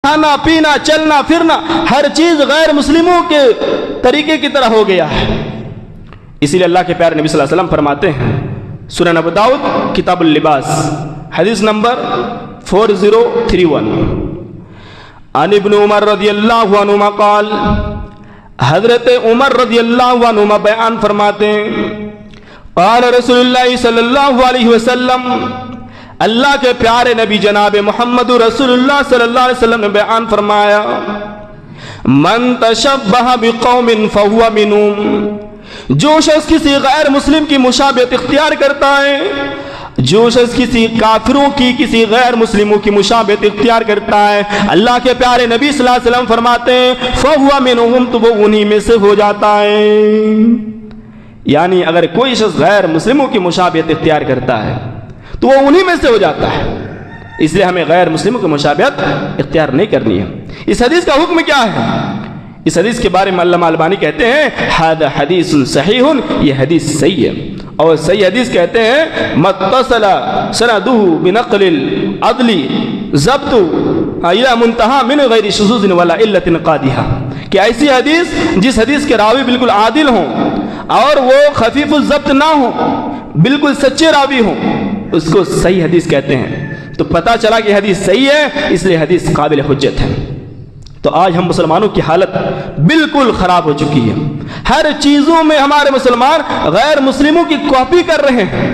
کھانا پینا چلنا پھرنا ہر چیز غیر مسلموں کے طریقے کی طرح ہو گیا ہے۔ اسی لیے اللہ کے پیارے نبی صلی اللہ علیہ وسلم فرماتے ہیں، سنن ابو داؤد کتاب اللباس حدیث نمبر 4031، عن ابن عمر رضی اللہ عنہما قال، حضرت عمر رضی اللہ عنہما بیان فرماتے ہیں، قال رسول اللہ صلی اللہ علیہ وسلم، اللہ کے پیارے نبی جناب محمد رسول اللہ صلی اللہ علیہ وسلم نے بیان فرمایا، من تشبہ بقوم فہو منہم، جو شخص کسی غیر مسلم کی مشابہت اختیار کرتا ہے، جو شخص کسی کافروں کی کسی غیر مسلموں کی مشابہت اختیار کرتا ہے، اللہ کے پیارے نبی صلی اللہ علیہ وسلم فرماتے ہیں فہو منہم، تو وہ انہی میں سے ہو جاتا ہے۔ یعنی اگر کوئی شخص غیر مسلموں کی مشابہت اختیار کرتا ہے تو وہ انہی میں سے ہو جاتا ہے، اس لیے ہمیں غیر مسلموں کی مشابہت اختیار نہیں کرنی ہے۔ اس حدیث کا حکم کیا ہے؟ اس حدیث کے بارے میں علامہ البانی کہتے ہیں ھذا حدیث صحیح، یہ حدیث صحیح ہے، اور صحیح حدیث کہتے ہیں متصل سندہ بنقل العدل ضبط الى منتہا من غیر شذوذ ولا علت قادحہ، کہ ایسی حدیث جس حدیث کے راوی بالکل عادل ہوں اور وہ خفیف الضبط نہ ہوں، بالکل سچے راوی ہوں، اس کو صحیح حدیث کہتے ہیں۔ تو پتہ چلا کہ حدیث صحیح ہے، اس لیے حدیث قابل حجت ہے۔ تو آج ہم مسلمانوں کی حالت بالکل خراب ہو چکی ہے، ہر چیزوں میں ہمارے مسلمان غیر مسلموں کی کاپی کر رہے ہیں۔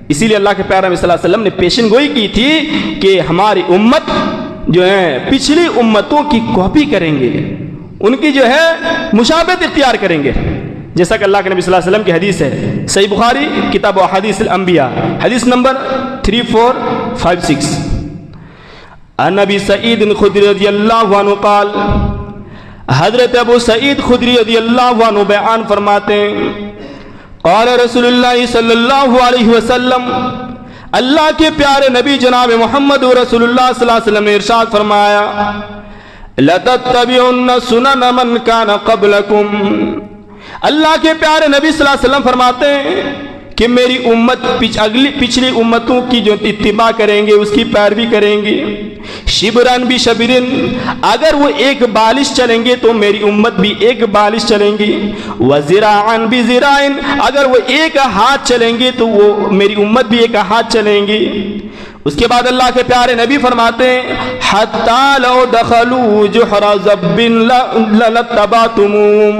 اسی لیے اللہ کے پیارے نبی صلی اللہ علیہ وسلم نے پیشن گوئی کی تھی کہ ہماری امت جو ہے پچھلی امتوں کی کاپی کریں گے، ان کی جو ہے مشابہت اختیار کریں گے، جیسا کہ اللہ کے نبی صلی اللہ علیہ وسلم کی حدیث ہے، صحیح بخاری کتاب احادیث الانبیاء حدیث نمبر 3456، عن ابی سعید خدری رضی اللہ عنہ قال، حضرت ابو سعید خدری رضی اللہ عنہ بیان فرماتے ہیں، قال رسول اللہ صلی اللہ علیہ وسلم، اللہ کے پیارے نبی جناب محمد رسول اللہ صلی اللہ علیہ وسلم نے ارشاد فرمایا، لَتَتَّبِعُنَّ سُنَنَ مَنْ كَانَ قَبْلَكُمْ، اللہ کے پیارے نبی صلی اللہ علیہ وسلم فرماتے ہیں کہ میری امت پچھلی امتوں کی جو اتباع کریں گے، اس کی پیروی کریں گے، شبرن بھی شبرن، اگر وہ ایک بالش چلیں گے تو میری امت بھی ایک بالش چلیں گی، وزراعن بھی زراعن، اگر وہ ایک ہاتھ چلیں گے تو وہ میری امت بھی ایک ہاتھ چلیں گی۔ اس کے بعد اللہ کے پیارے نبی فرماتے ہیں حتی لو دخلوا جحر ضب لاتبعتموہم،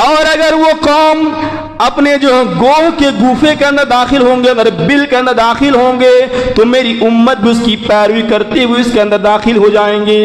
اور اگر وہ قوم اپنے جو گوہ کے گوفے کے اندر داخل ہوں گے، اگر بل کے اندر داخل ہوں گے تو میری امت بھی اس کی پیروی کرتے ہوئے اس کے اندر داخل ہو جائیں گے۔